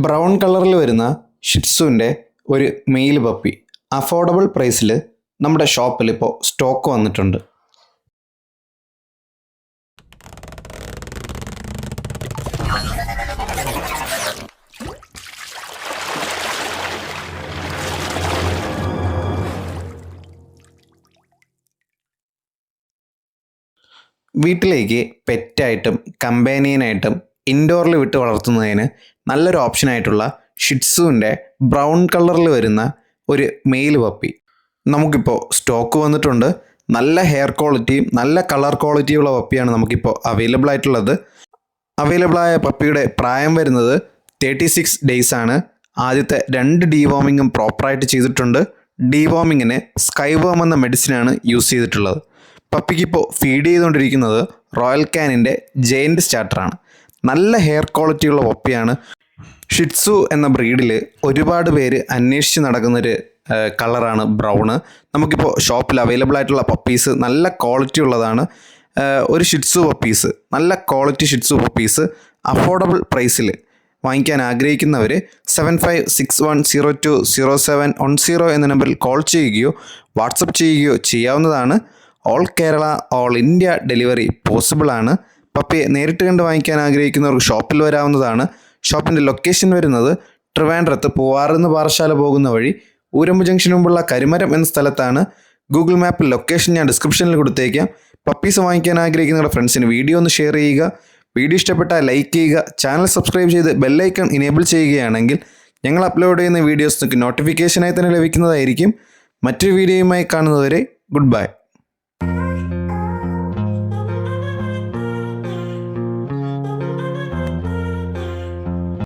Brown കളറിൽ വരുന്ന ഷിറ്റ്സുവിൻ്റെ ഒരു മെയിൽ പപ്പി അഫോർഡബിൾ പ്രൈസിൽ നമ്മുടെ ഷോപ്പിൽ ഇപ്പോൾ സ്റ്റോക്ക് വന്നിട്ടുണ്ട്. വീട്ടിലേക്ക് പെറ്റായിട്ടും കമ്പാനിയനായിട്ടും ഇൻഡോറിൽ വിട്ട് വളർത്തുന്നതിന് നല്ലൊരു ഓപ്ഷനായിട്ടുള്ള ഷിറ്റ്സുവിൻ്റെ ബ്രൗൺ കളറിൽ വരുന്ന ഒരു മെയിൽ പപ്പി നമുക്കിപ്പോൾ സ്റ്റോക്ക് വന്നിട്ടുണ്ട്. നല്ല ഹെയർ ക്വാളിറ്റിയും നല്ല കളർ ക്വാളിറ്റിയുള്ള പപ്പിയാണ് നമുക്കിപ്പോൾ അവൈലബിൾ ആയിട്ടുള്ളത്. അവൈലബിളായ പപ്പിയുടെ പ്രായം വരുന്നത് 36 ഡേയ്സ് ആണ്. ആദ്യത്തെ 2 ഡീവോമിങ്ങും പ്രോപ്പറായിട്ട് ചെയ്തിട്ടുണ്ട്. ഡീവോമിങ്ങിന് സ്കൈവേം എന്ന മെഡിസിനാണ് യൂസ് ചെയ്തിട്ടുള്ളത്. പപ്പിക്കിപ്പോൾ ഫീഡ് ചെയ്തുകൊണ്ടിരിക്കുന്നത് റോയൽ കാനിൻ്റെ ജയൻറ്റ് സ്റ്റാർട്ടറാണ്. നല്ല ഹെയർ ക്വാളിറ്റിയുള്ള പപ്പിയാണ്. ഷിറ്റ്സു എന്ന ബ്രീഡിൽ ഒരുപാട് പേര് അന്വേഷിച്ച് നടക്കുന്നൊരു കളറാണ് ബ്രൗണ്. നമുക്കിപ്പോൾ ഷോപ്പിൽ അവൈലബിൾ ആയിട്ടുള്ള പപ്പീസ് നല്ല ക്വാളിറ്റി ഉള്ളതാണ്. ഒരു ഷിറ്റ്സു പപ്പീസ്, നല്ല ക്വാളിറ്റി ഷിറ്റ്സു പപ്പീസ് അഫോർഡബിൾ പ്രൈസിൽ വാങ്ങിക്കാൻ ആഗ്രഹിക്കുന്നവർ 7561020710 എന്ന നമ്പറിൽ കോൾ ചെയ്യുകയോ വാട്സപ്പ് ചെയ്യുകയോ ചെയ്യാവുന്നതാണ്. All Kerala all India delivery possible ആണ്. പപ്പിയെ നേരിട്ട് കണ്ട് വാങ്ങിക്കാൻ ആഗ്രഹിക്കുന്നവർക്ക് ഷോപ്പിൽ വരാവുന്നതാണ്. ഷോപ്പിൻ്റെ ലൊക്കേഷൻ വരുന്നത് ട്രിവാൻഡ്രത്ത് പൂവാറിന്ന് പാറശാല പോകുന്ന വഴി ഊരമ്പ് ജംഗ്ഷന് മുമ്പുള്ള കരിമരം എന്ന സ്ഥലത്താണ്. ഗൂഗിൾ മാപ്പിൽ ലൊക്കേഷൻ ഞാൻ ഡിസ്ക്രിപ്ഷനിൽ കൊടുത്തേക്കാം. പപ്പീസ് വാങ്ങിക്കാൻ ആഗ്രഹിക്കുന്ന ഫ്രണ്ട്സിന് വീഡിയോ ഒന്ന് ഷെയർ ചെയ്യുക. വീഡിയോ ഇഷ്ടപ്പെട്ടാൽ ലൈക്ക് ചെയ്യുക. ചാനൽ സബ്സ്ക്രൈബ് ചെയ്ത് ബെല്ലൈക്കൺ ഇനേബിൾ ചെയ്യുകയാണെങ്കിൽ ഞങ്ങൾ അപ്ലോഡ് ചെയ്യുന്ന വീഡിയോസ് നോട്ടിഫിക്കേഷനായി തന്നെ ലഭിക്കുന്നതായിരിക്കും. മറ്റൊരു വീഡിയോയുമായി കാണുന്നതുവരെ ഗുഡ് ബൈ.